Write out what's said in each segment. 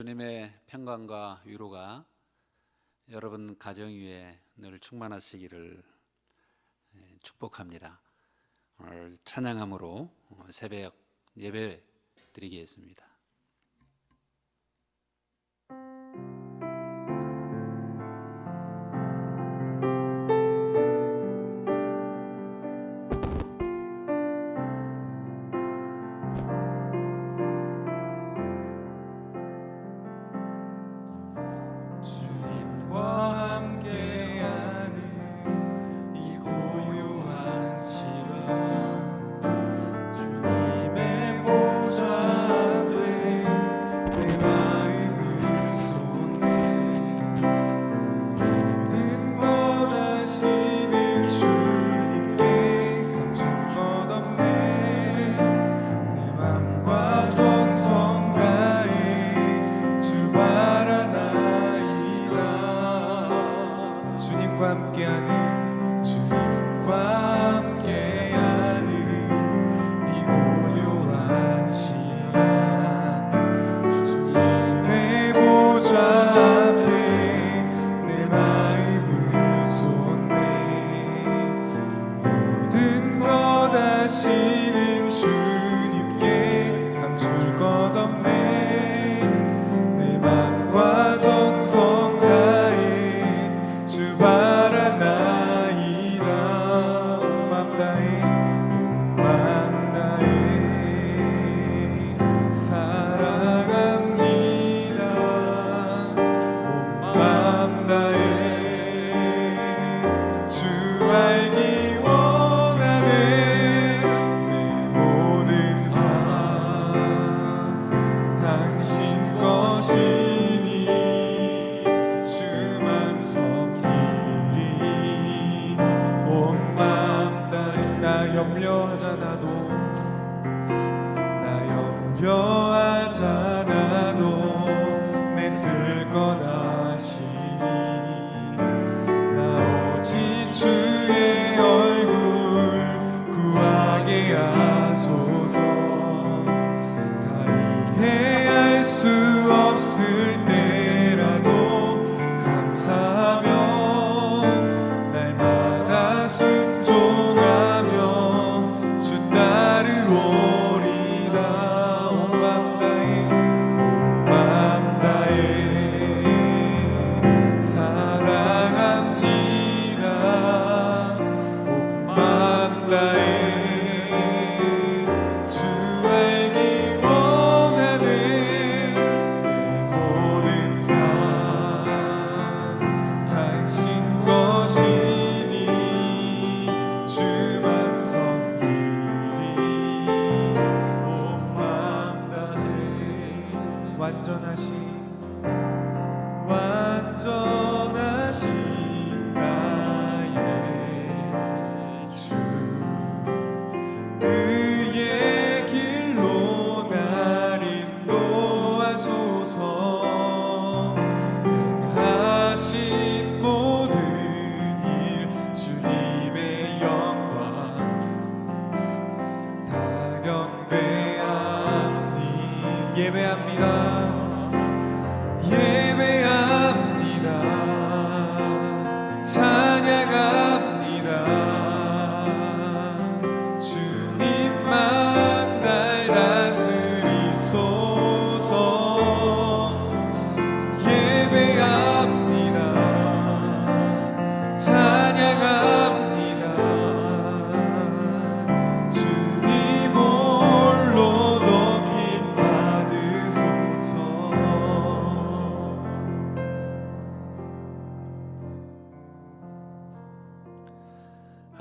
주님의 평강과 위로가 여러분 가정 위에 늘 충만하시기를 축복합니다. 오늘 찬양함으로 새벽 예배 드리겠습니다.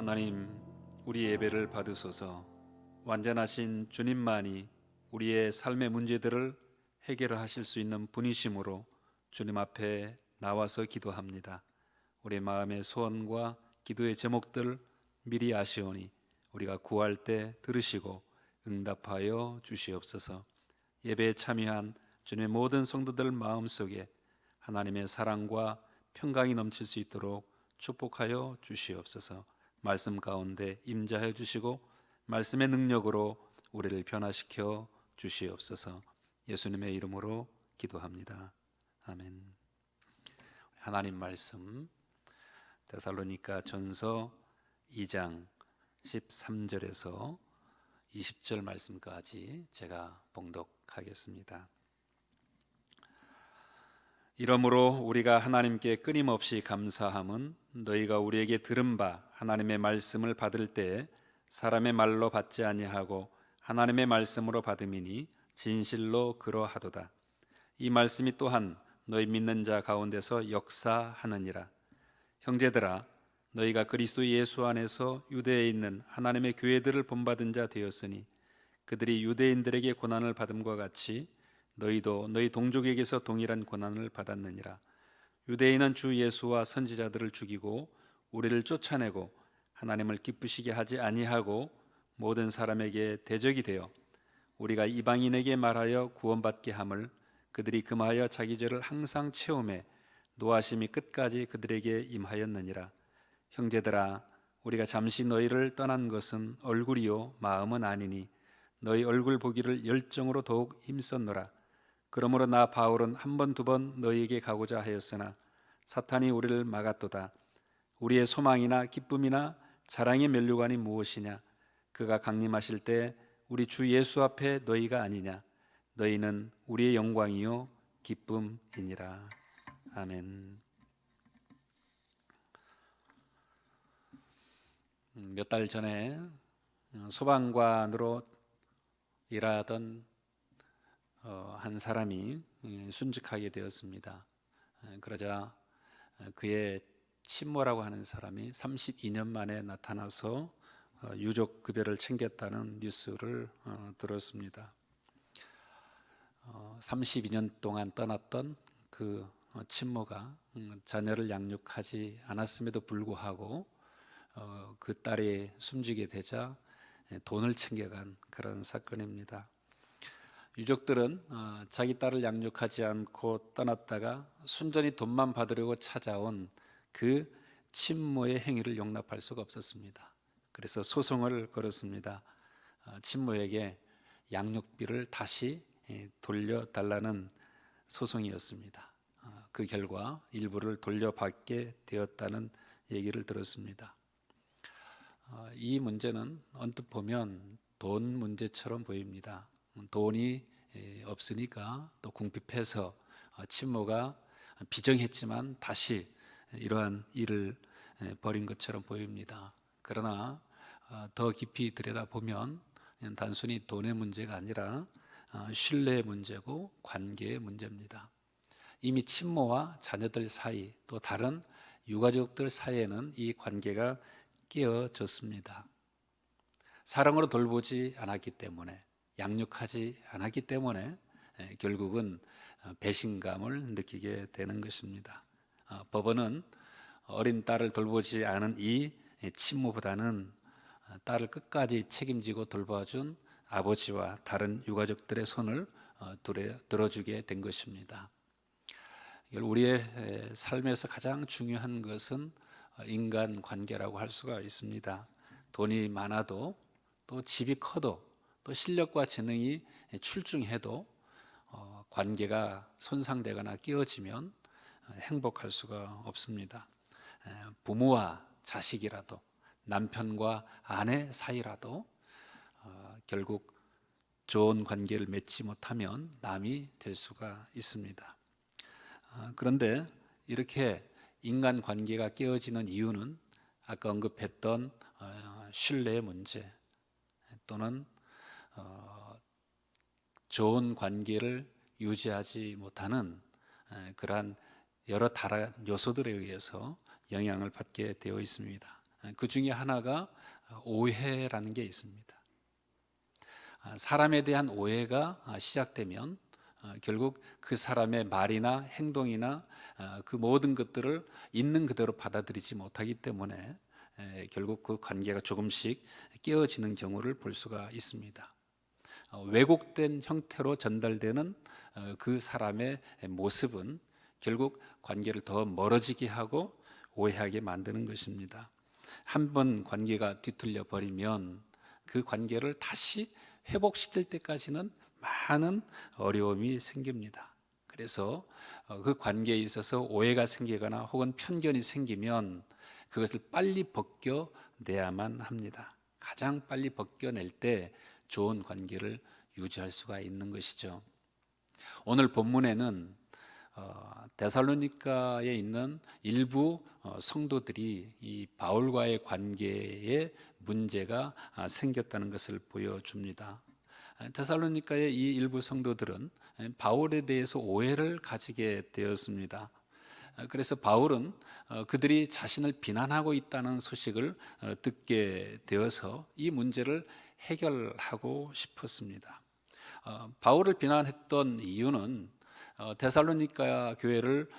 하나님, 우리 예배를 받으소서. 완전하신 주님만이 우리의 삶의 문제들을 해결하실 수 있는 분이심으로 주님 앞에 나와서 기도합니다. 우리 마음의 소원과 기도의 제목들 미리 아시오니 우리가 구할 때 들으시고 응답하여 주시옵소서. 예배에 참여한 주님의 모든 성도들 마음속에 하나님의 사랑과 평강이 넘칠 수 있도록 축복하여 주시옵소서. 말씀 가운데 임재하여 주시고 말씀의 능력으로 우리를 변화시켜 주시옵소서. 예수님의 이름으로 기도합니다. 아멘. 하나님 말씀 데살로니가 전서 2장 13절에서 20절 말씀까지 제가 봉독하겠습니다. 이러므로 우리가 하나님께 끊임없이 감사함은 너희가 우리에게 들은 바 하나님의 말씀을 받을 때 사람의 말로 받지 아니하고 하나님의 말씀으로 받음이니 진실로 그러하도다. 이 말씀이 또한 너희 믿는 자 가운데서 역사하느니라. 형제들아, 너희가 그리스도 예수 안에서 유대에 있는 하나님의 교회들을 본받은 자 되었으니 그들이 유대인들에게 고난을 받음과 같이 너희도 너희 동족에게서 동일한 고난을 받았느니라. 유대인은 주 예수와 선지자들을 죽이고 우리를 쫓아내고 하나님을 기쁘시게 하지 아니하고 모든 사람에게 대적이 되어 우리가 이방인에게 말하여 구원받게 함을 그들이 금하여 자기 죄를 항상 채우매 노하심이 끝까지 그들에게 임하였느니라. 형제들아, 우리가 잠시 너희를 떠난 것은 얼굴이요 마음은 아니니 너희 얼굴 보기를 열정으로 더욱 힘썼노라. 그러므로 나 바울은 한 번 두 번 너희에게 가고자 하였으나 사탄이 우리를 막았도다. 우리의 소망이나 기쁨이나 자랑의 면류관이 무엇이냐? 그가 강림하실 때 우리 주 예수 앞에 너희가 아니냐? 너희는 우리의 영광이요 기쁨이니라. 아멘. 몇 달 전에 소방관으로 일하던 한 사람이 순직하게 되었습니다. 그러자 그의 친모라고 하는 사람이 32년 만에 나타나서 유족 급여를 챙겼다는 뉴스를 들었습니다. 32년 동안 떠났던 그 친모가 자녀를 양육하지 않았음에도 불구하고 그 딸이 숨지게 되자 돈을 챙겨간 그런 사건입니다. 유족들은 자기 딸을 양육하지 않고 떠났다가 순전히 돈만 받으려고 찾아온 그 친모의 행위를 용납할 수가 없었습니다. 그래서 소송을 걸었습니다. 친모에게 양육비를 다시 돌려달라는 소송이었습니다. 그 결과 일부를 돌려받게 되었다는 얘기를 들었습니다. 이 문제는 언뜻 보면 돈 문제처럼 보입니다. 돈이 없으니까 또 궁핍해서 친모가 비정했지만 다시 이러한 일을 벌인 것처럼 보입니다. 그러나 더 깊이 들여다보면 단순히 돈의 문제가 아니라 신뢰의 문제고 관계의 문제입니다. 이미 친모와 자녀들 사이 또 다른 유가족들 사이에는 이 관계가 깨어졌습니다. 사랑으로 돌보지 않았기 때문에, 양육하지 않았기 때문에 결국은 배신감을 느끼게 되는 것입니다. 법원은 어린 딸을 돌보지 않은 이 친모보다는 딸을 끝까지 책임지고 돌봐준 아버지와 다른 유가족들의 손을 들어주게 된 것입니다. 우리의 삶에서 가장 중요한 것은 인간 관계라고 할 수가 있습니다. 돈이 많아도 또 집이 커도 또 실력과 재능이 출중해도 관계가 손상되거나 깨어지면 행복할 수가 없습니다. 부모와 자식이라도 남편과 아내 사이라도 결국 좋은 관계를 맺지 못하면 남이 될 수가 있습니다. 그런데 이렇게 인간 관계가 깨어지는 이유는 아까 언급했던 신뢰의 문제 또는 좋은 관계를 유지하지 못하는 그러한 여러 다른 요소들에 의해서 영향을 받게 되어 있습니다. 그 중에 하나가 오해라는 게 있습니다. 사람에 대한 오해가 시작되면 결국 그 사람의 말이나 행동이나 그 모든 것들을 있는 그대로 받아들이지 못하기 때문에 결국 그 관계가 조금씩 깨어지는 경우를 볼 수가 있습니다. 왜곡된 형태로 전달되는 그 사람의 모습은 결국 관계를 더 멀어지게 하고 오해하게 만드는 것입니다. 한번 관계가 뒤틀려 버리면 그 관계를 다시 회복시킬 때까지는 많은 어려움이 생깁니다. 그래서 그 관계에 있어서 오해가 생기거나 혹은 편견이 생기면 그것을 빨리 벗겨내야만 합니다. 가장 빨리 벗겨낼 때 좋은 관계를 유지할 수가 있는 것이죠. 오늘 본문에는 데살로니가에 있는 일부 성도들이 이 바울과의 관계에 문제가 생겼다는 것을 보여줍니다. 데살로니가의 이 일부 성도들은 바울에 대해서 오해를 가지게 되었습니다. 그래서 바울은 그들이 자신을 비난하고 있다는 소식을 듣게 되어서 이 문제를 해결하고 싶었습니다. 바울을 비난했던 이유는 데살로니가 교회를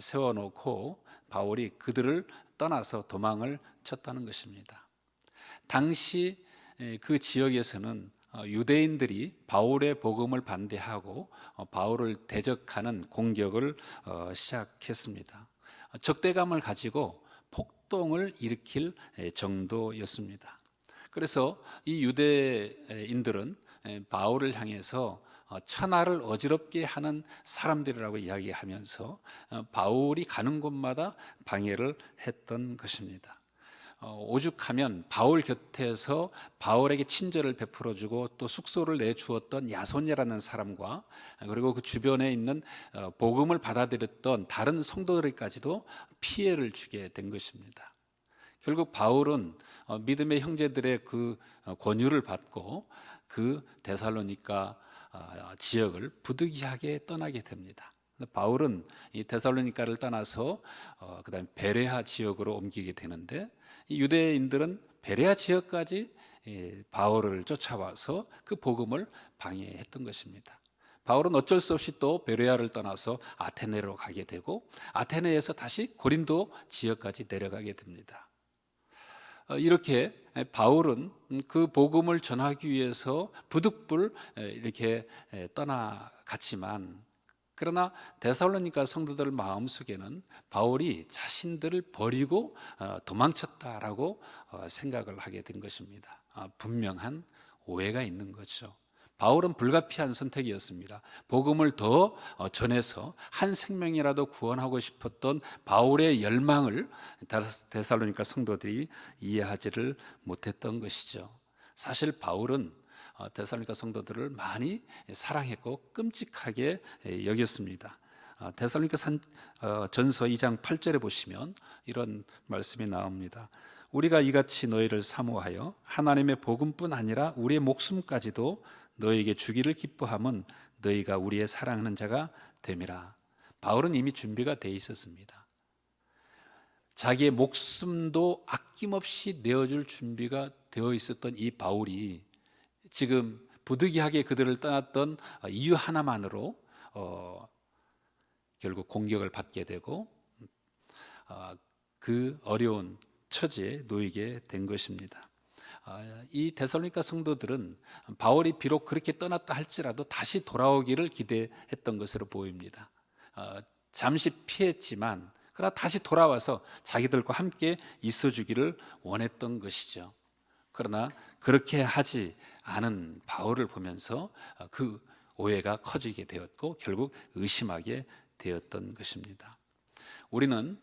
세워놓고 바울이 그들을 떠나서 도망을 쳤다는 것입니다. 당시 그 지역에서는 유대인들이 바울의 복음을 반대하고 바울을 대적하는 공격을 시작했습니다. 적대감을 가지고 폭동을 일으킬 정도였습니다. 그래서 이 유대인들은 바울을 향해서 천하를 어지럽게 하는 사람들이라고 이야기하면서 바울이 가는 곳마다 방해를 했던 것입니다. 오죽하면 바울 곁에서 바울에게 친절을 베풀어주고 또 숙소를 내주었던 야손이라는 사람과 그리고 그 주변에 있는 복음을 받아들였던 다른 성도들까지도 피해를 주게 된 것입니다. 결국 바울은 믿음의 형제들의 그 권유를 받고 그 데살로니가 지역을 부득이하게 떠나게 됩니다. 바울은 이 데살로니가를 떠나서 그다음에 베레아 지역으로 옮기게 되는데 이 유대인들은 베레아 지역까지 바울을 쫓아와서 그 복음을 방해했던 것입니다. 바울은 어쩔 수 없이 또 베레아를 떠나서 아테네로 가게 되고 아테네에서 다시 고린도 지역까지 내려가게 됩니다. 이렇게 바울은 그 복음을 전하기 위해서 부득불 이렇게 떠나갔지만 그러나 데살로니가 성도들 마음속에는 바울이 자신들을 버리고 도망쳤다라고 생각을 하게 된 것입니다. 분명한 오해가 있는 거죠. 바울은 불가피한 선택이었습니다. 복음을 더 전해서 한 생명이라도 구원하고 싶었던 바울의 열망을 데살로니가 성도들이 이해하지를 못했던 것이죠. 사실 바울은 데살로니가 성도들을 많이 사랑했고 끔찍하게 여겼습니다. 데살로니가 전서 2장 8절에 보시면 이런 말씀이 나옵니다. 우리가 이같이 너희를 사모하여 하나님의 복음뿐 아니라 우리의 목숨까지도 너희에게 주기를 기뻐함은 너희가 우리의 사랑하는 자가 됨이라. 바울은 이미 준비가 돼 있었습니다. 자기의 목숨도 아낌없이 내어줄 준비가 되어 있었던 이 바울이 지금 부득이하게 그들을 떠났던 이유 하나만으로 결국 공격을 받게 되고 그 어려운 처지에 놓이게 된 것입니다. 이 데살로니가 성도들은 바울이 비록 그렇게 떠났다 할지라도 다시 돌아오기를 기대했던 것으로 보입니다. 잠시 피했지만 그러나 다시 돌아와서 자기들과 함께 있어주기를 원했던 것이죠. 그러나 그렇게 하지 않은 바울을 보면서 그 오해가 커지게 되었고 결국 의심하게 되었던 것입니다. 우리는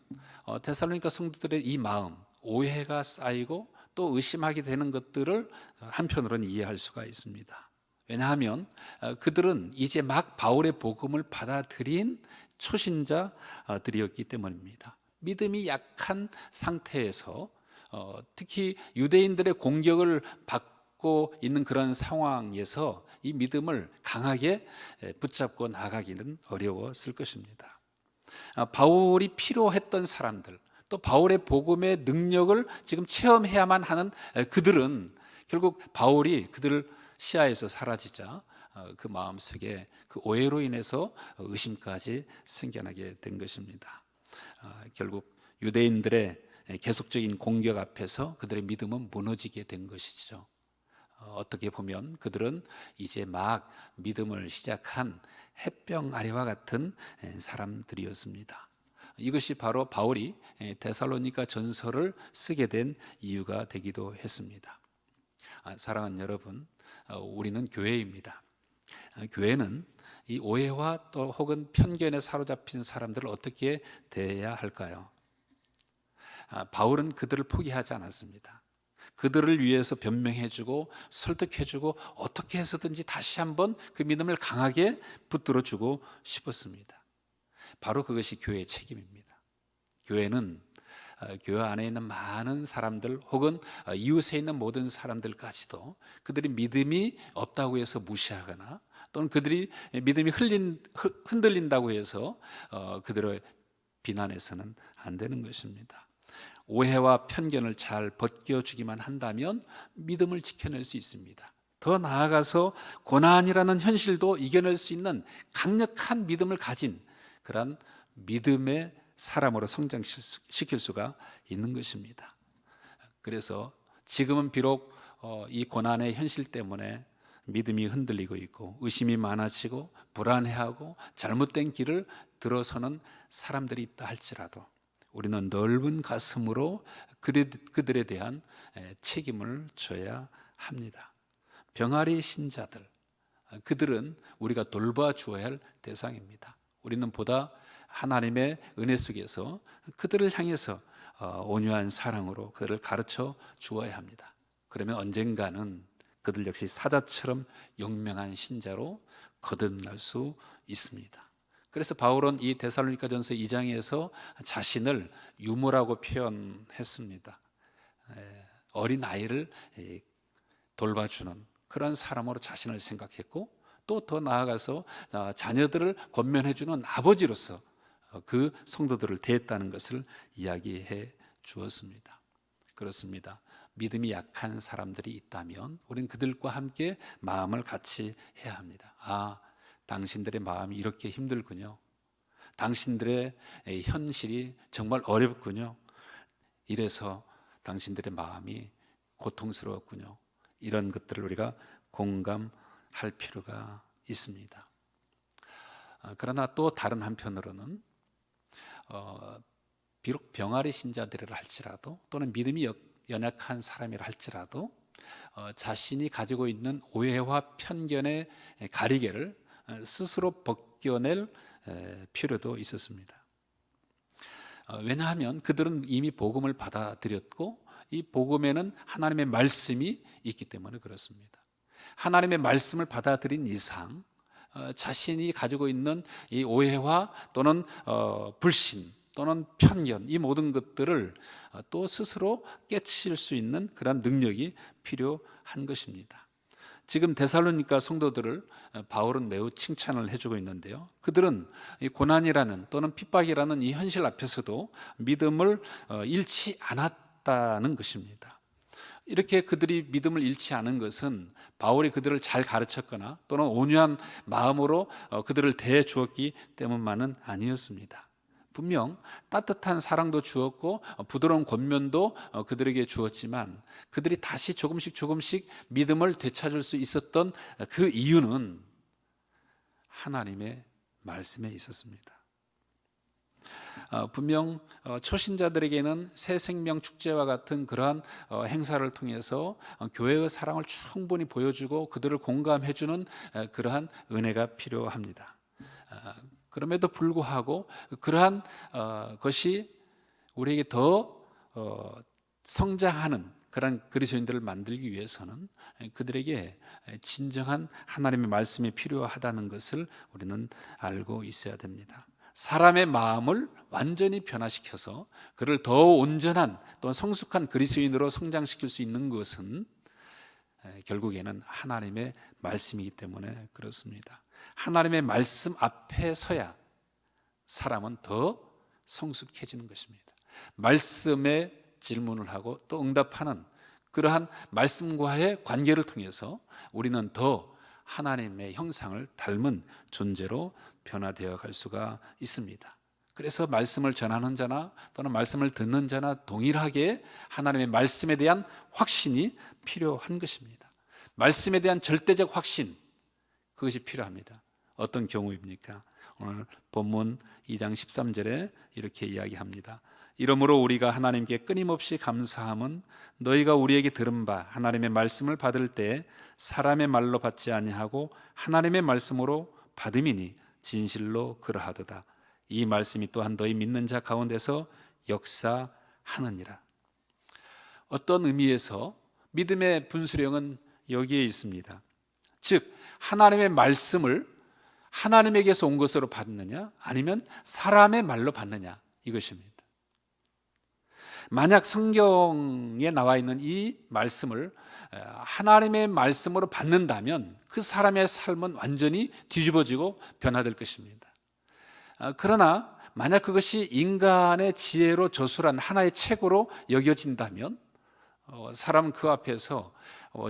데살로니가 성도들의 이 마음, 오해가 쌓이고 또 의심하게 되는 것들을 한편으로는 이해할 수가 있습니다. 왜냐하면 그들은 이제 막 바울의 복음을 받아들인 초신자들이었기 때문입니다. 믿음이 약한 상태에서 특히 유대인들의 공격을 받고 있는 그런 상황에서 이 믿음을 강하게 붙잡고 나가기는 어려웠을 것입니다. 바울이 필요했던 사람들, 또 바울의 복음의 능력을 지금 체험해야만 하는 그들은 결국 바울이 그들을 시야에서 사라지자 그 마음속에 그 오해로 인해서 의심까지 생겨나게 된 것입니다. 결국 유대인들의 계속적인 공격 앞에서 그들의 믿음은 무너지게 된 것이죠. 어떻게 보면 그들은 이제 막 믿음을 시작한 햇병 아래와 같은 사람들이었습니다. 이것이 바로 바울이 데살로니가 전서를 쓰게 된 이유가 되기도 했습니다. 사랑하는 여러분, 우리는 교회입니다. 교회는 이 오해와 또 혹은 편견에 사로잡힌 사람들을 어떻게 대해야 할까요? 바울은 그들을 포기하지 않았습니다. 그들을 위해서 변명해주고 설득해주고 어떻게 해서든지 다시 한번 그 믿음을 강하게 붙들어주고 싶었습니다. 바로 그것이 교회의 책임입니다. 교회는 교회 안에 있는 많은 사람들 혹은 이웃에 있는 모든 사람들까지도 그들이 믿음이 없다고 해서 무시하거나 또는 그들이 믿음이 흔들린다고 해서 그들을 비난해서는 안 되는 것입니다. 오해와 편견을 잘 벗겨주기만 한다면 믿음을 지켜낼 수 있습니다. 더 나아가서 고난이라는 현실도 이겨낼 수 있는 강력한 믿음을 가진 그런 믿음의 사람으로 성장시킬 수가 있는 것입니다. 그래서 지금은 비록 이 고난의 현실 때문에 믿음이 흔들리고 있고 의심이 많아지고 불안해하고 잘못된 길을 들어서는 사람들이 있다 할지라도 우리는 넓은 가슴으로 그들에 대한 책임을 져야 합니다. 병아리 신자들, 그들은 우리가 돌봐주어야 할 대상입니다. 우리는 보다 하나님의 은혜 속에서 그들을 향해서 온유한 사랑으로 그들을 가르쳐 주어야 합니다. 그러면 언젠가는 그들 역시 사자처럼 용맹한 신자로 거듭날 수 있습니다. 그래서 바울은 이 데살로니가전서 2장에서 자신을 유모라고 표현했습니다. 어린 아이를 돌봐주는 그런 사람으로 자신을 생각했고 또 더 나아가서 자녀들을 권면해주는 아버지로서 그 성도들을 대했다는 것을 이야기해 주었습니다. 그렇습니다. 믿음이 약한 사람들이 있다면 우리는 그들과 함께 마음을 같이 해야 합니다. 당신들의 마음이 이렇게 힘들군요. 당신들의 현실이 정말 어렵군요. 이래서 당신들의 마음이 고통스러웠군요. 이런 것들을 우리가 공감할 필요가 있습니다. 그러나 또 다른 한편으로는 비록 병아리 신자들이라 할지라도 또는 믿음이 연약한 사람이라 할지라도 자신이 가지고 있는 오해와 편견의 가리개를 스스로 벗겨낼 필요도 있었습니다. 왜냐하면 그들은 이미 복음을 받아들였고 이 복음에는 하나님의 말씀이 있기 때문에 그렇습니다. 하나님의 말씀을 받아들인 이상 자신이 가지고 있는 이 오해와 또는 불신 또는 편견 이 모든 것들을 또 스스로 깨칠 수 있는 그런 능력이 필요한 것입니다. 지금 데살로니가 성도들을 바울은 매우 칭찬을 해주고 있는데요. 그들은 이 고난이라는 또는 핍박이라는 이 현실 앞에서도 믿음을 잃지 않았다는 것입니다. 이렇게 그들이 믿음을 잃지 않은 것은 바울이 그들을 잘 가르쳤거나 또는 온유한 마음으로 그들을 대해 주었기 때문만은 아니었습니다. 분명 따뜻한 사랑도 주었고 부드러운 권면도 그들에게 주었지만 그들이 다시 조금씩 믿음을 되찾을 수 있었던 그 이유는 하나님의 말씀에 있었습니다. 분명 초신자들에게는 새 생명 축제와 같은 그러한 행사를 통해서 교회의 사랑을 충분히 보여주고 그들을 공감해주는 그러한 은혜가 필요합니다. 그럼에도 불구하고 그러한 것이 우리에게 더 성장하는 그런 그리스도인들을 만들기 위해서는 그들에게 진정한 하나님의 말씀이 필요하다는 것을 우리는 알고 있어야 됩니다. 사람의 마음을 완전히 변화시켜서 그를 더 온전한 또는 성숙한 그리스도인으로 성장시킬 수 있는 것은 결국에는 하나님의 말씀이기 때문에 그렇습니다. 하나님의 말씀 앞에 서야 사람은 더 성숙해지는 것입니다. 말씀에 질문을 하고 또 응답하는 그러한 말씀과의 관계를 통해서 우리는 더 하나님의 형상을 닮은 존재로 변화되어 갈 수가 있습니다. 그래서 말씀을 전하는 자나 또는 말씀을 듣는 자나 동일하게 하나님의 말씀에 대한 확신이 필요한 것입니다. 말씀에 대한 절대적 확신, 그것이 필요합니다. 어떤 경우입니까? 오늘 본문 2장 13절에 이렇게 이야기합니다. 이러므로 우리가 하나님께 끊임없이 감사함은 너희가 우리에게 들은 바 하나님의 말씀을 받을 때 사람의 말로 받지 아니하고 하나님의 말씀으로 받음이니 진실로 그러하도다. 이 말씀이 또한 너희 믿는 자 가운데서 역사하느니라. 어떤 의미에서 믿음의 분수령은 여기에 있습니다. 즉 하나님의 말씀을 하나님에게서 온 것으로 받느냐 아니면 사람의 말로 받느냐, 이것입니다. 만약 성경에 나와 있는 이 말씀을 하나님의 말씀으로 받는다면 그 사람의 삶은 완전히 뒤집어지고 변화될 것입니다. 그러나 만약 그것이 인간의 지혜로 저술한 하나의 책으로 여겨진다면 사람은 그 앞에서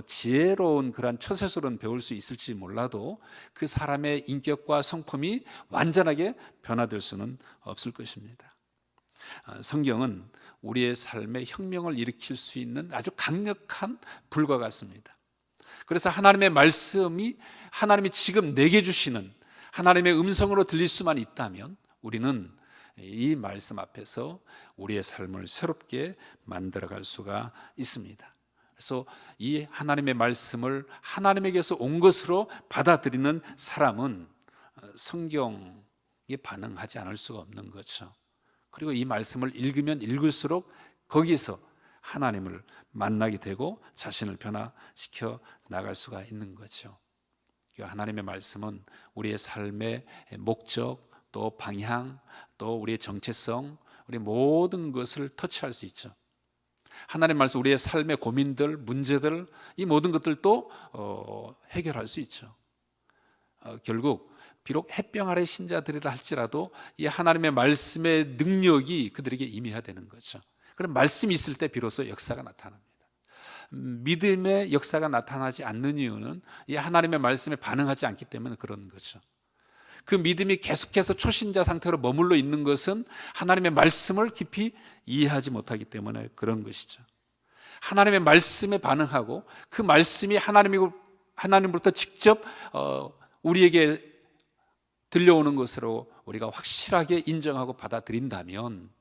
지혜로운 그런 처세술은 배울 수 있을지 몰라도 그 사람의 인격과 성품이 완전하게 변화될 수는 없을 것입니다. 성경은 우리의 삶에 혁명을 일으킬 수 있는 아주 강력한 불과 같습니다. 그래서 하나님의 말씀이 하나님이 지금 내게 주시는 하나님의 음성으로 들릴 수만 있다면 우리는 이 말씀 앞에서 우리의 삶을 새롭게 만들어갈 수가 있습니다. 그래서 이 하나님의 말씀을 하나님에게서 온 것으로 받아들이는 사람은 성경에 반응하지 않을 수가 없는 거죠. 그리고 이 말씀을 읽으면 읽을수록 거기에서 하나님을 만나게 되고 자신을 변화시켜 나갈 수가 있는 거죠. 하나님의 말씀은 우리의 삶의 목적, 또 방향, 또 우리의 정체성, 우리 모든 것을 터치할 수 있죠. 하나님의 말씀, 우리의 삶의 고민들, 문제들, 이 모든 것들도 해결할 수 있죠. 결국 비록 햇병 아래 신자들이라 할지라도 이 하나님의 말씀의 능력이 그들에게 임해야 되는 거죠. 그럼 말씀이 있을 때 비로소 역사가 나타납니다. 믿음의 역사가 나타나지 않는 이유는 이 하나님의 말씀에 반응하지 않기 때문에 그런 거죠. 그 믿음이 계속해서 초신자 상태로 머물러 있는 것은 하나님의 말씀을 깊이 이해하지 못하기 때문에 그런 것이죠. 하나님의 말씀에 반응하고 그 말씀이 하나님으로부터 직접 우리에게 들려오는 것으로 우리가 확실하게 인정하고 받아들인다면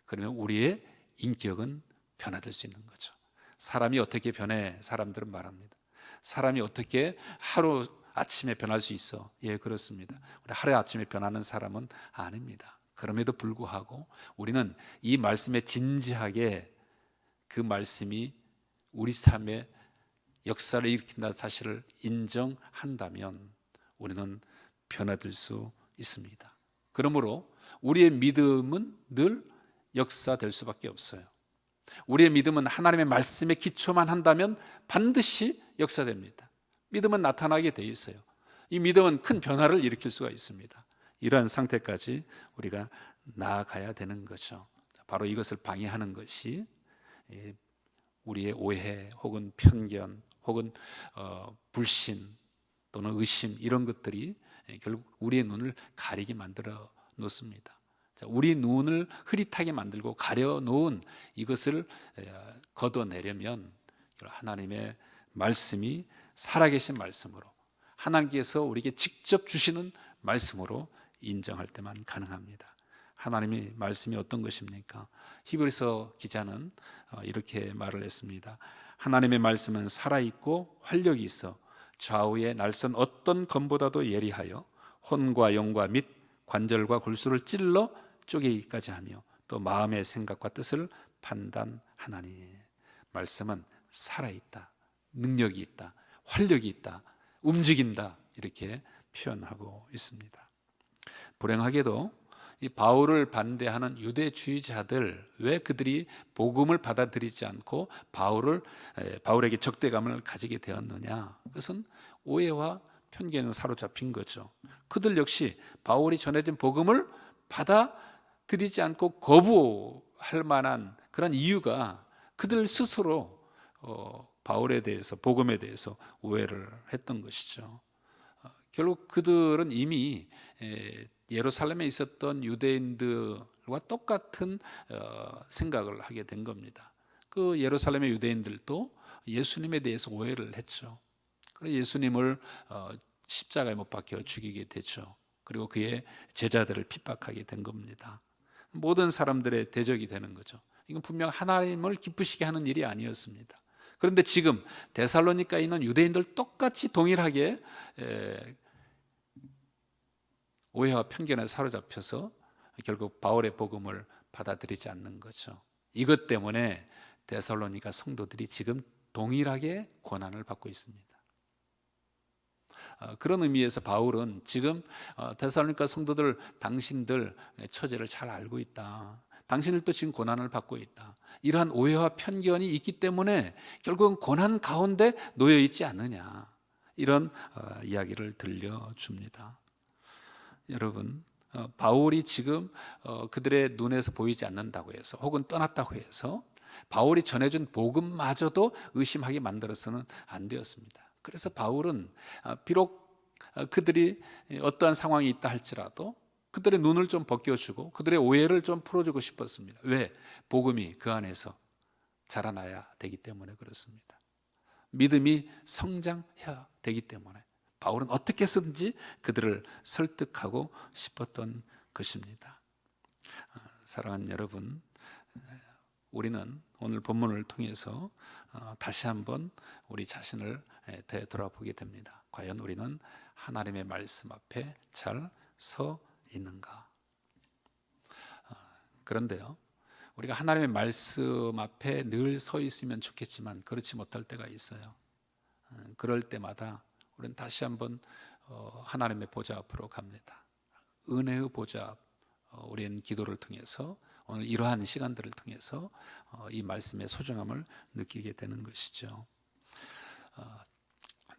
그러면 우리의 인격은 변화될 수 있는 거죠. 사람이 어떻게 변해? 사람들은 말합니다. 사람이 어떻게 하루 아침에 변할 수 있어? 예, 그렇습니다. 우리 하루 아침에 변하는 사람은 아닙니다. 그럼에도 불구하고 우리는 이 말씀에 진지하게 그 말씀이 우리 삶에 역사를 일으킨다는 사실을 인정한다면 우리는 변화될 수 있습니다. 그러므로 우리의 믿음은 늘 역사될 수밖에 없어요. 우리의 믿음은 하나님의 말씀에 기초만 한다면 반드시 역사됩니다. 믿음은 나타나게 돼 있어요. 이 믿음은 큰 변화를 일으킬 수가 있습니다. 이러한 상태까지 우리가 나아가야 되는 거죠. 바로 이것을 방해하는 것이 우리의 오해 혹은 편견 혹은 불신 또는 의심, 이런 것들이 결국 우리의 눈을 가리게 만들어 놓습니다. 우리 눈을 흐릿하게 만들고 가려 놓은 이것을 걷어내려면 하나님의 말씀이 살아계신 말씀으로, 하나님께서 우리에게 직접 주시는 말씀으로 인정할 때만 가능합니다. 하나님의 말씀이 어떤 것입니까? 히브리서 기자는 이렇게 말을 했습니다. 하나님의 말씀은 살아있고 활력이 있어 좌우의 날선 어떤 검보다도 예리하여 혼과 영과 및 관절과 골수를 찔러 쪼개기까지 하며 또 마음의 생각과 뜻을 판단하나니. 말씀은 살아있다, 능력이 있다, 활력이 있다, 움직인다, 이렇게 표현하고 있습니다. 불행하게도 이 바울을 반대하는 유대주의자들, 왜 그들이 복음을 받아들이지 않고 바울에게 적대감을 가지게 되었느냐? 그것은 오해와 편견에 사로잡힌 거죠. 그들 역시 바울이 전해진 복음을 받아들이지 않고 거부할 만한 그런 이유가 그들 스스로 바울에 대해서, 복음에 대해서 오해를 했던 것이죠. 결국 그들은 이미 예루살렘에 있었던 유대인들과 똑같은 생각을 하게 된 겁니다. 그 예루살렘의 유대인들도 예수님에 대해서 오해를 했죠. 그래서 예수님을 십자가에 못 박혀 죽이게 되죠. 그리고 그의 제자들을 핍박하게 된 겁니다. 모든 사람들의 대적이 되는 거죠. 이건 분명 하나님을 기쁘시게 하는 일이 아니었습니다. 그런데 지금 데살로니가에 있는 유대인들 똑같이 동일하게 오해와 편견에 사로잡혀서 결국 바울의 복음을 받아들이지 않는 거죠. 이것 때문에 데살로니가 성도들이 지금 동일하게 고난을 받고 있습니다. 그런 의미에서 바울은 지금 데살로니가 성도들, 당신들 처제를 잘 알고 있다. 당신들도 지금 고난을 받고 있다. 이러한 오해와 편견이 있기 때문에 결국은 고난 가운데 놓여 있지 않느냐, 이런 이야기를 들려줍니다. 여러분, 바울이 지금 그들의 눈에서 보이지 않는다고 해서, 혹은 떠났다고 해서 바울이 전해준 복음마저도 의심하게 만들어서는 안 되었습니다. 그래서 바울은 비록 그들이 어떠한 상황이 있다 할지라도 그들의 눈을 좀 벗겨주고 그들의 오해를 좀 풀어주고 싶었습니다. 왜? 복음이 그 안에서 자라나야 되기 때문에 그렇습니다. 믿음이 성장해야 되기 때문에 바울은 어떻게 해서든지 그들을 설득하고 싶었던 것입니다. 사랑하는 여러분, 우리는 오늘 본문을 통해서 다시 한번 우리 자신을 되돌아보게 됩니다. 과연 우리는 하나님의 말씀 앞에 잘 서 있는가? 그런데요, 우리가 하나님의 말씀 앞에 늘 서 있으면 좋겠지만 그렇지 못할 때가 있어요. 그럴 때마다 우리는 다시 한번 하나님의 보좌 앞으로 갑니다. 은혜의 보좌 앞, 우리는 기도를 통해서 오늘 이러한 시간들을 통해서 이 말씀의 소중함을 느끼게 되는 것이죠.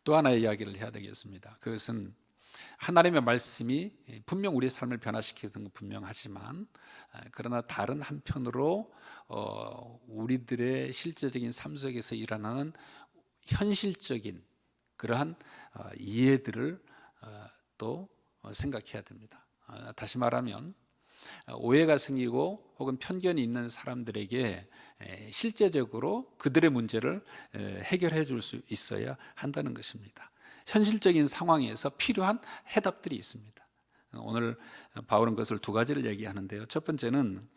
또 하나의 이야기를 해야 되겠습니다. 그것은 하나님의 말씀이 분명 우리의 삶을 변화시키는 건 분명하지만, 그러나 다른 한편으로 우리들의 실제적인 삶 속에서 일어나는 현실적인 그러한 이해들을 또 생각해야 됩니다. 다시 말하면 오해가 생기고 혹은 편견이 있는 사람들에게 실제적으로 그들의 문제를 해결해 줄 수 있어야 한다는 것입니다. 현실적인 상황에서 필요한 해답들이 있습니다. 오늘 바울은 그것을 두 가지를 얘기하는데요. 첫 번째는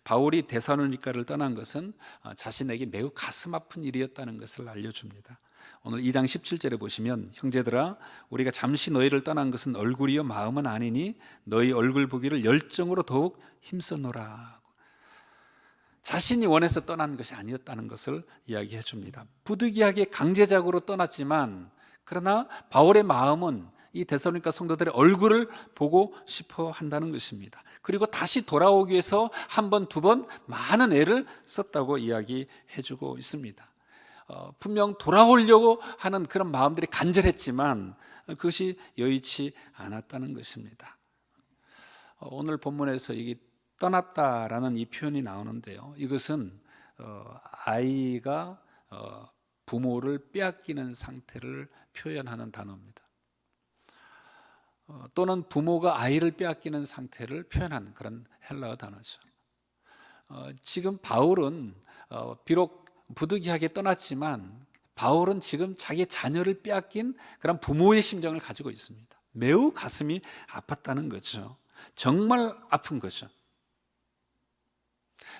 바울이 데살로니가를 떠난 것은 자신에게 매우 가슴 아픈 일이었다는 것을 알려줍니다. 오늘 2장 17절에 보시면, 형제들아 우리가 잠시 너희를 떠난 것은 얼굴이요 마음은 아니니 너희 얼굴 보기를 열정으로 더욱 힘써노라. 자신이 원해서 떠난 것이 아니었다는 것을 이야기해 줍니다. 부득이하게 강제적으로 떠났지만 그러나 바울의 마음은 이 데살로니가 성도들의 얼굴을 보고 싶어 한다는 것입니다. 그리고 다시 돌아오기 위해서 한 번, 두 번 많은 애를 썼다고 이야기해 주고 있습니다. 분명 돌아오려고 하는 그런 마음들이 간절했지만 그것이 여의치 않았다는 것입니다. 오늘 본문에서 이게 떠났다라는 이 표현이 나오는데요, 이것은 아이가 부모를 빼앗기는 상태를 표현하는 단어입니다. 또는 부모가 아이를 빼앗기는 상태를 표현하는 그런 헬라어 단어죠. 지금 바울은 비록 부득이하게 떠났지만 바울은 지금 자기 자녀를 빼앗긴 그런 부모의 심정을 가지고 있습니다. 매우 가슴이 아팠다는 거죠. 정말 아픈 거죠.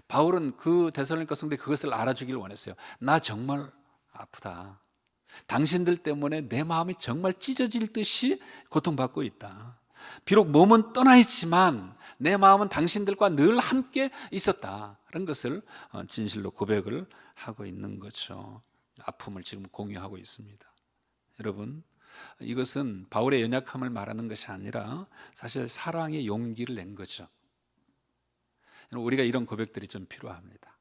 바울은 그 데살로니가 성도들이 그것을 알아주길 원했어요. 나 정말 아프다. 당신들 때문에 내 마음이 정말 찢어질 듯이 고통받고 있다. 비록 몸은 떠나 있지만 내 마음은 당신들과 늘 함께 있었다. 그런 것을 진실로 고백을 하고 있는 거죠. 아픔을 지금 공유하고 있습니다. 여러분, 이것은 바울의 연약함을 말하는 것이 아니라 사실 사랑의 용기를 낸 거죠. 우리가 이런 고백들이 좀 필요합니다.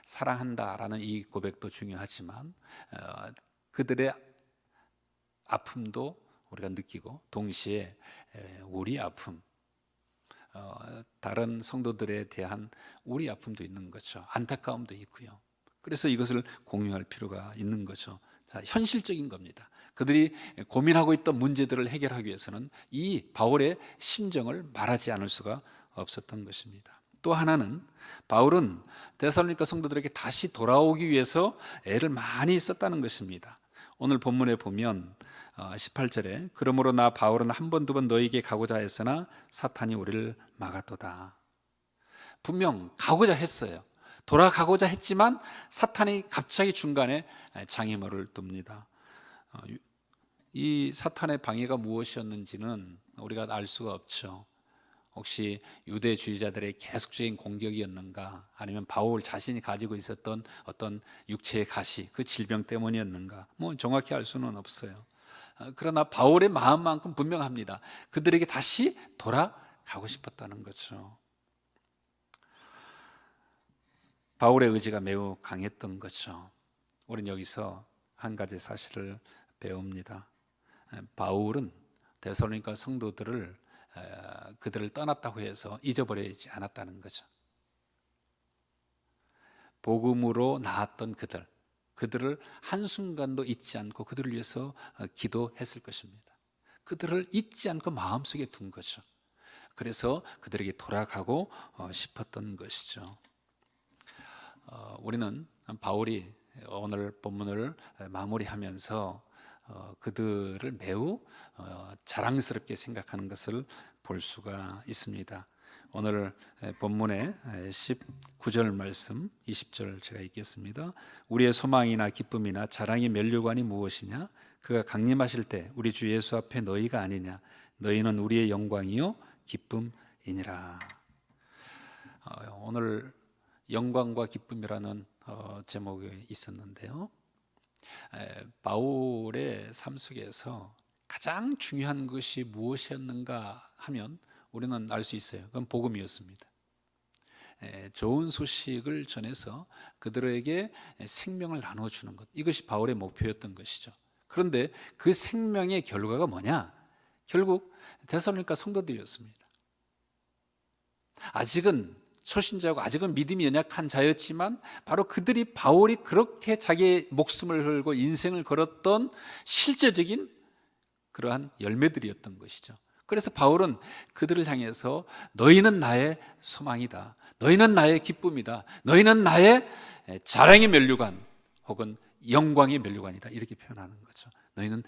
사랑한다라는 이 고백도 중요하지만 그들의 아픔도 우리가 느끼고 동시에 우리 아픔, 다른 성도들에 대한 우리 아픔도 있는 거죠. 안타까움도 있고요. 그래서 이것을 공유할 필요가 있는 거죠. 자, 현실적인 겁니다. 그들이 고민하고 있던 문제들을 해결하기 위해서는 이 바울의 심정을 말하지 않을 수가 없었던 것입니다. 또 하나는 바울은 데살로니가 성도들에게 다시 돌아오기 위해서 애를 많이 썼다는 것입니다. 오늘 본문에 보면 18절에 그러므로 나 바울은 한 번, 두 번 너에게 가고자 했으나 사탄이 우리를 막았도다. 분명 가고자 했어요. 돌아가고자 했지만 사탄이 갑자기 중간에 장애물을 둡니다. 이 사탄의 방해가 무엇이었는지는 우리가 알 수가 없죠. 혹시 유대주의자들의 계속적인 공격이었는가, 아니면 바울 자신이 가지고 있었던 어떤 육체의 가시, 그 질병 때문이었는가, 정확히 알 수는 없어요. 그러나 바울의 마음만큼 분명합니다. 그들에게 다시 돌아가고 싶었다는 거죠. 바울의 의지가 매우 강했던 거죠. 우리는 여기서 한 가지 사실을 배웁니다. 바울은 데살로니가 성도들을 그들을 떠났다고 해서 잊어버리지 않았다는 거죠. 복음으로 나았던 그들을 한순간도 잊지 않고 그들을 위해서 기도했을 것입니다. 그들을 잊지 않고 마음속에 둔 거죠. 그래서 그들에게 돌아가고 싶었던 것이죠. 우리는 바울이 오늘 본문을 마무리하면서 그들을 매우 자랑스럽게 생각하는 것을 볼 수가 있습니다. 오늘 본문의 19절 말씀, 20절 제가 읽겠습니다. 우리의 소망이나 기쁨이나 자랑의 면류관이 무엇이냐? 그가 강림하실 때 우리 주 예수 앞에 너희가 아니냐? 너희는 우리의 영광이요 기쁨이니라. 오늘 영광과 기쁨이라는 제목이 있었는데요, 바울의 삶 속에서 가장 중요한 것이 무엇이었는가 하면 우리는 알 수 있어요. 그건 복음이었습니다. 좋은 소식을 전해서 그들에게 생명을 나눠주는 것, 이것이 바울의 목표였던 것이죠. 그런데 그 생명의 결과가 뭐냐? 결국 데살로니가 성도들이었습니다. 아직은 초신자고 아직은 믿음이 연약한 자였지만 바로 그들이 바울이 그렇게 자기의 목숨을 걸고 인생을 걸었던 실제적인 그러한 열매들이었던 것이죠. 그래서 바울은 그들을 향해서 너희는 나의 소망이다, 너희는 나의 기쁨이다, 너희는 나의 자랑의 면류관 혹은 영광의 면류관이다, 이렇게 표현하는 거죠. 너희는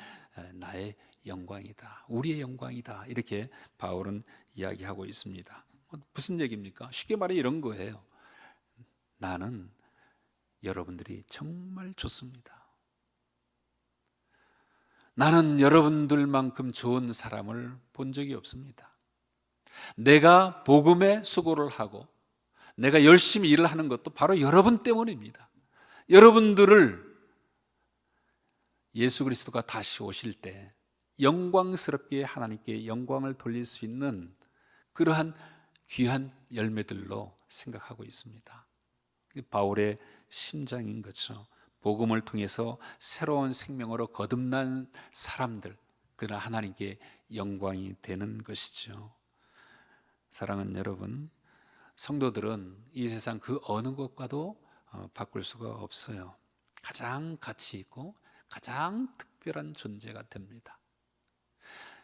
나의 영광이다, 우리의 영광이다, 이렇게 바울은 이야기하고 있습니다. 무슨 얘기입니까? 쉽게 말해 이런 거예요. 나는 여러분들이 정말 좋습니다. 나는 여러분들만큼 좋은 사람을 본 적이 없습니다. 내가 복음에 수고를 하고 내가 열심히 일을 하는 것도 바로 여러분 때문입니다. 여러분들을 예수 그리스도가 다시 오실 때 영광스럽게 하나님께 영광을 돌릴 수 있는 그러한 귀한 열매들로 생각하고 있습니다. 바울의 심장인 거죠. 복음을 통해서 새로운 생명으로 거듭난 사람들, 그러나 하나님께 영광이 되는 것이죠. 사랑하는 여러분, 성도들은 이 세상 그 어느 것과도 바꿀 수가 없어요. 가장 가치 있고 가장 특별한 존재가 됩니다.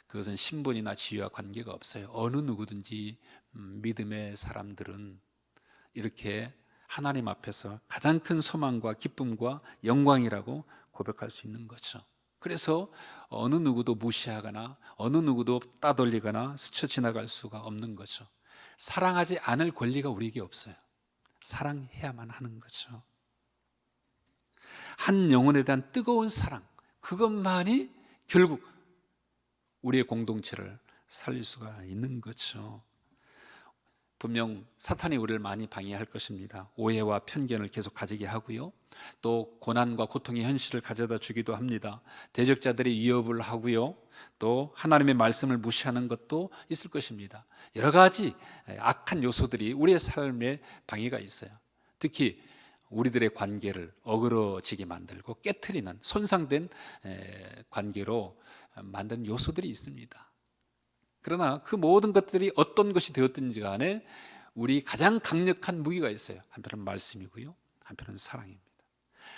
그것은 신분이나 지위와 관계가 없어요. 어느 누구든지 믿음의 사람들은 이렇게 하나님 앞에서 가장 큰 소망과 기쁨과 영광이라고 고백할 수 있는 거죠. 그래서 어느 누구도 무시하거나 어느 누구도 따돌리거나 스쳐 지나갈 수가 없는 거죠. 사랑하지 않을 권리가 우리에게 없어요. 사랑해야만 하는 거죠. 한 영혼에 대한 뜨거운 사랑, 그것만이 결국 우리의 공동체를 살릴 수가 있는 거죠. 분명 사탄이 우리를 많이 방해할 것입니다. 오해와 편견을 계속 가지게 하고요, 또 고난과 고통의 현실을 가져다 주기도 합니다. 대적자들이 위협을 하고요, 또 하나님의 말씀을 무시하는 것도 있을 것입니다. 여러 가지 악한 요소들이 우리의 삶에 방해가 있어요. 특히 우리들의 관계를 어그러지게 만들고 깨트리는, 손상된 관계로 만든 요소들이 있습니다. 그러나 그 모든 것들이 어떤 것이 되었든지 간에 우리 가장 강력한 무기가 있어요. 한편은 말씀이고요, 한편은 사랑입니다.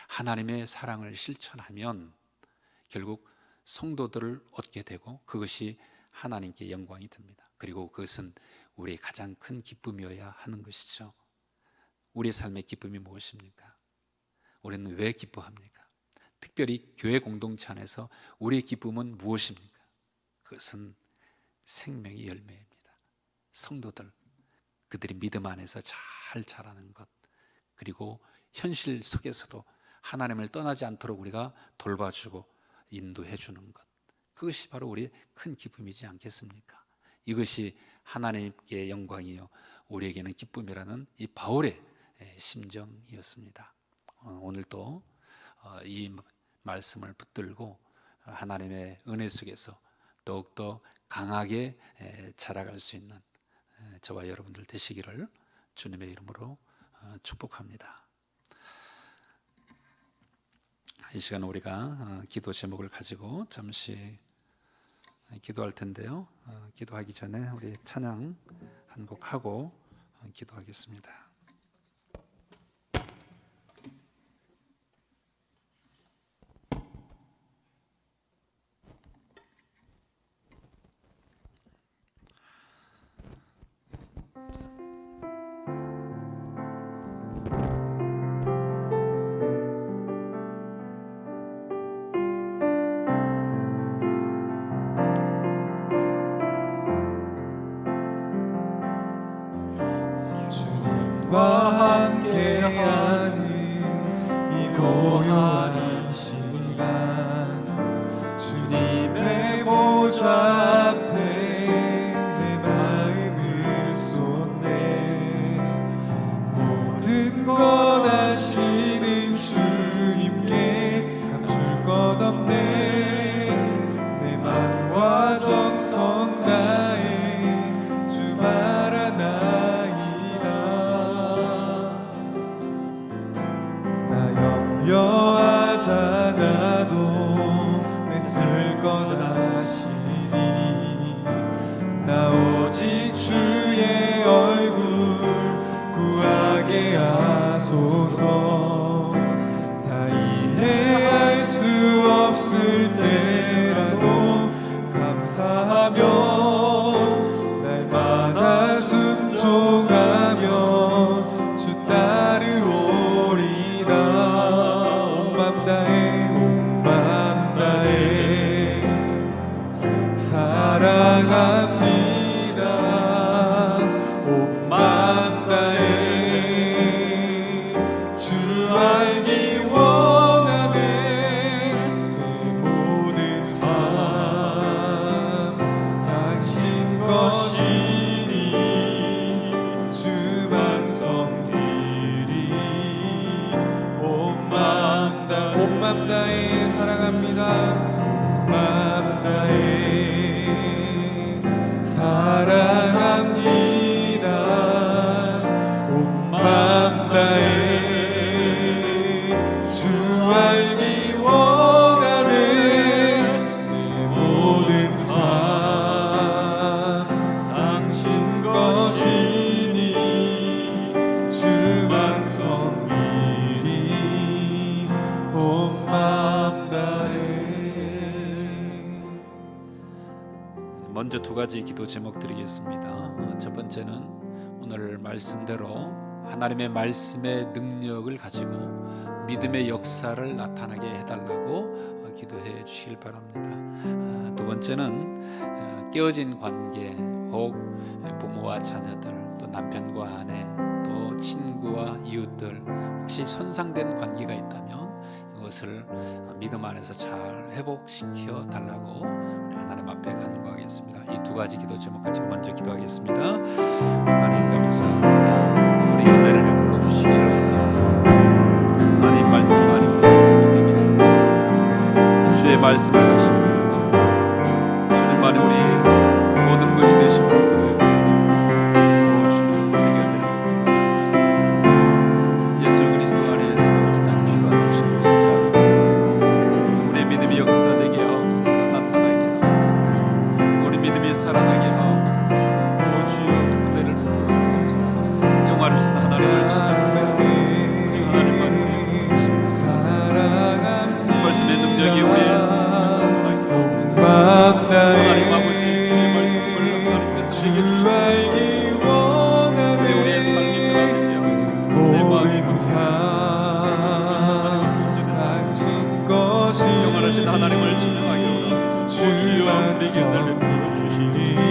하나님의 사랑을 실천하면 결국 성도들을 얻게 되고 그것이 하나님께 영광이 됩니다. 그리고 그것은 우리의 가장 큰 기쁨이어야 하는 것이죠. 우리의 삶의 기쁨이 무엇입니까? 우리는 왜 기뻐합니까? 특별히 교회 공동체 안에서 우리의 기쁨은 무엇입니까? 그것은 생명의 열매입니다. 성도들, 그들이 믿음 안에서 잘 자라는 것, 그리고 현실 속에서도 하나님을 떠나지 않도록 우리가 돌봐주고 인도해 주는 것, 그것이 바로 우리의 큰 기쁨이지 않겠습니까? 이것이 하나님께 영광이요 우리에게는 기쁨이라는 이 바울의 심정이었습니다. 오늘도 이 말씀을 붙들고 하나님의 은혜 속에서 더욱더 강하게 자라갈 수 있는 저와 여러분들 되시기를 주님의 이름으로 축복합니다. 이 시간 우리가 기도 제목을 가지고 잠시 기도할 텐데요. 기도하기 전에 우리 찬양 한 곡 하고 기도하겠습니다. 주님과 함께하는 이 고요한 시간, 주님의 보좌 앞에 내 마음을 쏟네. 모든 것 아시는 주님께 감출 것 없네. 내 맘과 정성 다해 주 바라나. 염려하잖아도 애쓸 것 아시니. 나 오직 주의 얼굴 구하게 하소서. 다 이해할 수 없을 때라도 감사하며 날마다 순종하며 주 따르오. 사랑합니다. 온 마음 다해 주 알기 원하네. 내 모든 삶 당신 것이니 주만 섬기리. 온 마음 다해 사랑합니다. 온 마음 다해 사랑합니다. 온 마음 다해 주 알기 원하네. 내 모든 삶 당신 것이니 주만 섬기리. 온 마음 다해. 먼저 두 가지 기도 제목 드리겠습니다. 첫 번째는 오늘 말씀대로 하나님의 말씀의 능력을 가지고 믿음의 역사를 나타나게 해달라고 기도해 주시길 바랍니다. 두 번째는 깨어진 관계, 혹 부모와 자녀들, 또 남편과 아내, 또 친구와 이웃들, 혹시 손상된 관계가 있다면 이것을 믿음 안에서 잘 회복시켜 달라고 하나님 앞에 간구하겠습니다. 이 두 가지 기도 제목 가지고 먼저 기도하겠습니다. 하나님 감사합니다. 우리 은혜를 베풀어 주시기 바랍니다. 하나님 말씀 많이 보내주십니다. 주의 말씀을 하십니다. 주님만이 우리 모든 것이 되시고 예수 그리스도 안에서 가장 필요한 것이 무엇인지 우리 믿음이 역사되게 하옵소서. 나타나게 하옵소서. 우리 믿음이 살아나게 하옵소서. 주여 은혜를 베풀어 주옵소서. 영화로신 하나님을 찬양하옵소서. 하나님만이 사랑합니다. 말씀의 능력이 우리의 마음 다해 하나님 아버지 주의 말씀을 하나님께서 주 우리에게 주시옵소서. 알기 원하네. 우리의 삶이 변화되게 하옵소서. 내 마음이 모든 삶 당신 것이. 영원하신 하나님을 찬양하게 원합니다. 주여 우리에게 은혜를 베풀어 주시옵소서.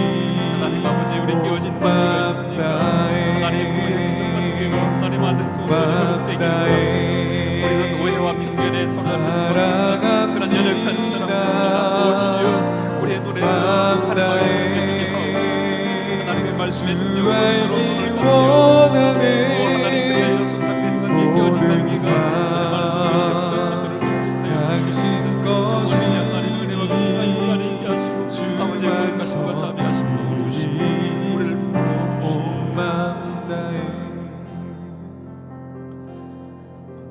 하나님 아버지 우리 깨어진 관계가 있습니까? 하나님 우리의 기도가 하나님 안에서 회복되기 원합니다. 우리는 오해와 편견에 서는 그런 연약한 사람들입니다. 오 주여 우리의 눈에서 하나님을 보게 하옵소서. 하나님의 능력으로 알기 서로 원하네. 하나님 그리하여 손상된 관계 깨어진 관계가 주의 말씀을 회복할 수 있도록 축복하여 주시옵소서. 그것이 하나님의 은혜와 믿음이 우리 안에 있게 하시고 아버지의 거룩하심과 자비하심과 의로우심과 우리를 부어주시옵소서.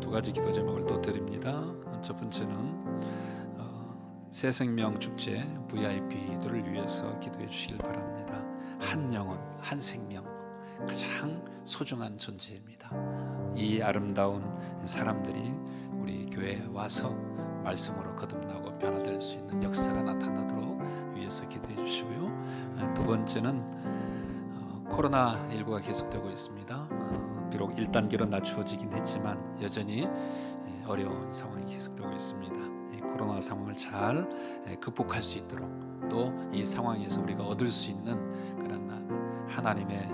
두 가지 기도 제목을 또 드립니다. 첫 번째는 새 생명 축제 VIP들을 위해서 기도해 주시길 바랍니다. 한 영혼, 한 생명, 가장 소중한 존재입니다. 이 아름다운 사람들이 우리 교회에 와서 말씀으로 거듭나고 변화될 수 있는 역사가 나타나도록 위해서 기도해 주시고요. 두 번째는 코로나19가 계속되고 있습니다. 비록 1단계로 낮추어지긴 했지만 여전히 어려운 상황이 계속되고 있습니다. 코로나 상황을 잘 극복할 수 있도록 또 이 상황에서 우리가 얻을 수 있는 그런 하나님의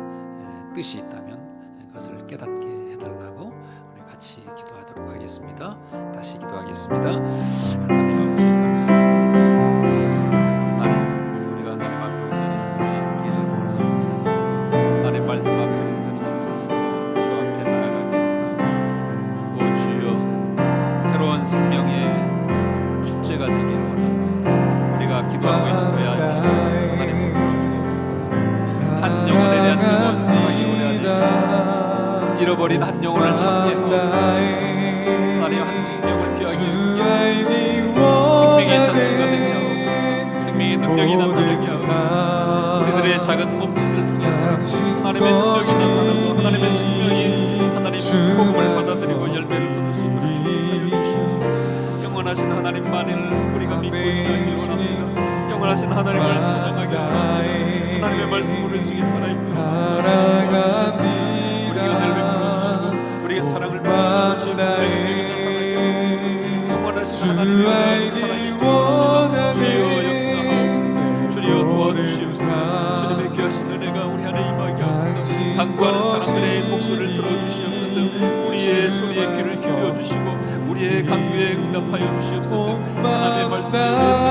뜻이 있다면 그것을 깨닫게 해달라고 우리 같이 기도하도록 하겠습니다. 다시 기도하겠습니다. 하나님 아버지 감사합니다. 하나님 우리가 하나님 앞에 온전히 서 있기를 원합니다. 하나님 말씀 앞에 온전히 서서 주 앞에 나아가게 오 주여 새로운 생명의 축제가 되기를 원합니다. 우리가 기도하고 있는 거야 하나님 부끄러우옵소서. 한 영혼에 대한 뜨거운 사랑이 우리 안에 있옵소서. 잃어버린 한 영혼을 찾게 하옵소서. 하나님 한 생명을 귀하게 여기옵소서. 생명의 잔치가 되게 하옵소서. 생명의 능력이 나타나게 하옵소서. 우리들의 작은 몸짓을 통해서 하나님의 능력이 나타나고 하나님의 생명이 하나님 복음을 받아들이고 열매를 거둘 수 있도록 축복하여 주시옵소서. 영원하신 하나님만을 우리가 믿고 의지하기 원합니다. 영원하신 하나님을 찬양하게 원합니다. 하나님의 말씀을 우리 속에 살아있도록 도와주시옵소서. 우리가 늘 베풀어 주시고 우리의 사랑을 보여주시고 영원하신 하나님의 사랑이 원합니다. 주여 역사하옵소서. 주여 도와주시옵소서. 주님의 귀하신 은혜가 우리 안에 임하게 하옵소서. 간구하는 사람들의 목소리를 들어주시옵소서. 우리의 소리에 귀를 기울여주시고 우리의 간구에 응답하여 주시옵소서. 하나님의 말씀에 의해서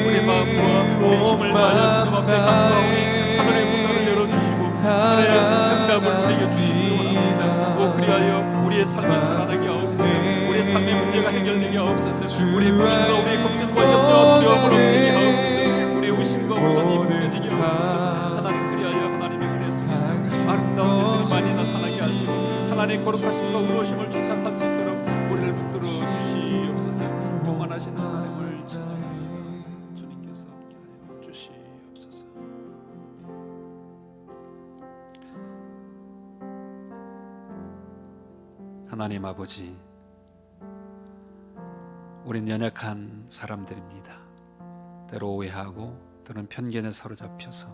우리의 마음과 우리의 힘을 다하여 주님 앞에 간구하오니 하늘의 문을 열어주시고 하늘의 응답을 우리에게 주시기 원합니다. 오 그리하여 우리의 삶이 살아나게 하옵소서. 우리의 삶의 문제가 해결되게 하옵소서. 우리의 고민과 우리의 걱정과 염려 두려움을 없애게 하옵소서. 우리의 의심과 혼란이 무너지게 하옵소서. 하나님 그리하여 하나님의 은혜 속에서 아름다운 일들이 많이 나타나게 하시고 하나님의 거룩하심과 의로우심을 쫓아 살 수 있도록 우리를 붙들어 주시옵소서. 영원하신 하나님을 찬양하며 주님께서 함께하여 주시옵소서. 하나님 아버지, 우린 연약한 사람들입니다. 때로 오해하고 때로는 편견에 사로잡혀서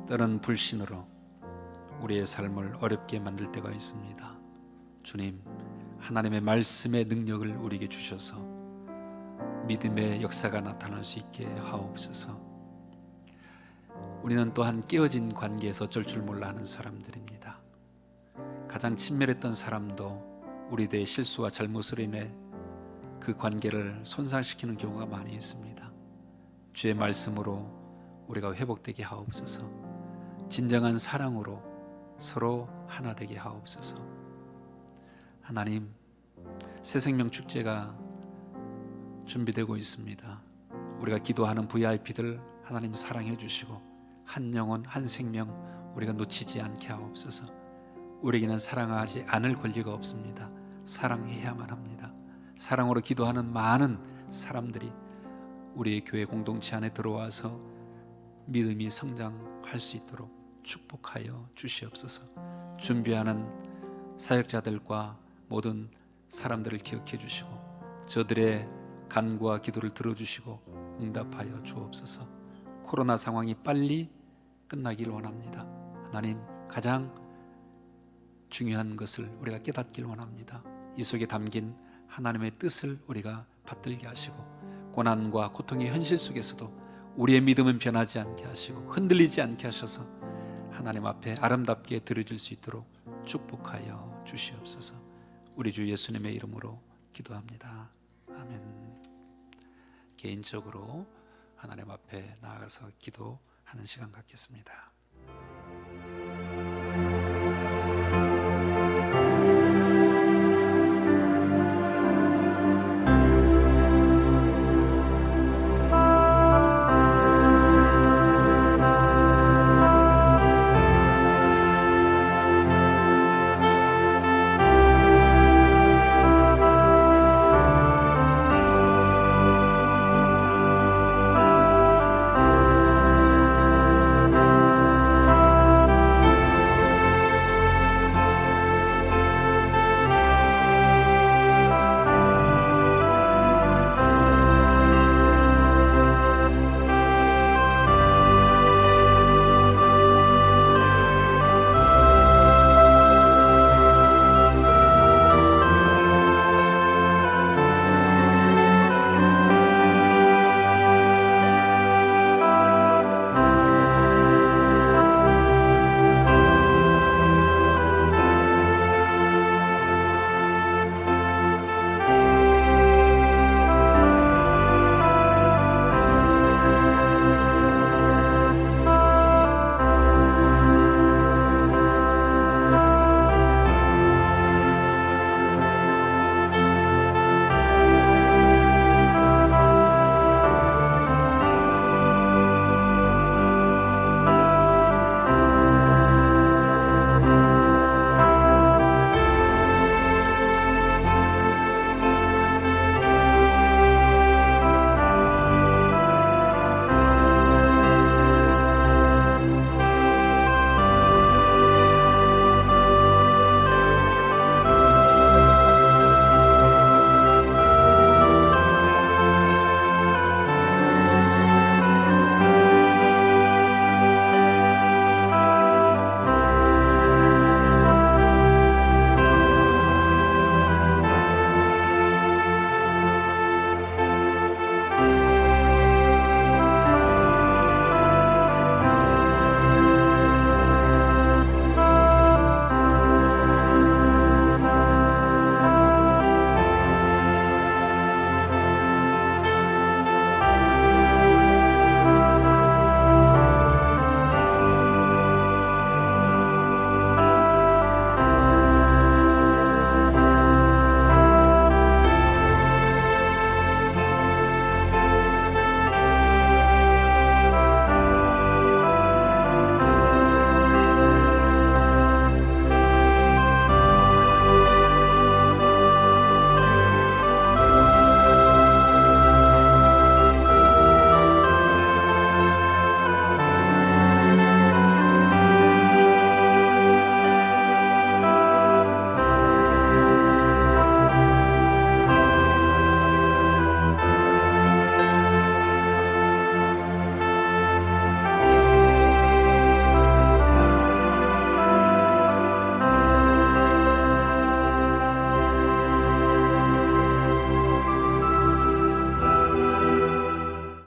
때로는 불신으로 우리의 삶을 어렵게 만들 때가 있습니다. 주님, 하나님의 말씀의 능력을 우리에게 주셔서 믿음의 역사가 나타날 수 있게 하옵소서. 우리는 또한 깨어진 관계에서 어쩔 줄 몰라 하는 사람들입니다. 가장 친밀했던 사람도 우리들의 실수와 잘못으로 인해 그 관계를 손상시키는 경우가 많이 있습니다. 주의 말씀으로 우리가 회복되게 하옵소서. 진정한 사랑으로 서로 하나 되게 하옵소서. 하나님, 새 생명 축제가 준비되고 있습니다. 우리가 기도하는 VIP들 하나님 사랑해 주시고 한 영혼 한 생명 우리가 놓치지 않게 하옵소서. 우리에게는 사랑하지 않을 권리가 없습니다. 사랑해야만 합니다. 사랑으로 기도하는 많은 사람들이 우리의 교회 공동체 안에 들어와서 믿음이 성장할 수 있도록 축복하여 주시옵소서. 준비하는 사역자들과 모든 사람들을 기억해 주시고 저들의 간구와 기도를 들어주시고 응답하여 주옵소서. 코로나 상황이 빨리 끝나길 원합니다. 하나님, 가장 중요한 것을 우리가 깨닫길 원합니다. 이 속에 담긴 하나님의 뜻을 우리가 받들게 하시고 고난과 고통의 현실 속에서도 우리의 믿음은 변하지 않게 하시고 흔들리지 않게 하셔서 하나님 앞에 아름답게 드려질 수 있도록 축복하여 주시옵소서. 우리 주 예수님의 이름으로 기도합니다. 아멘. 개인적으로 하나님 앞에 나아가서 기도하는 시간 갖겠습니다.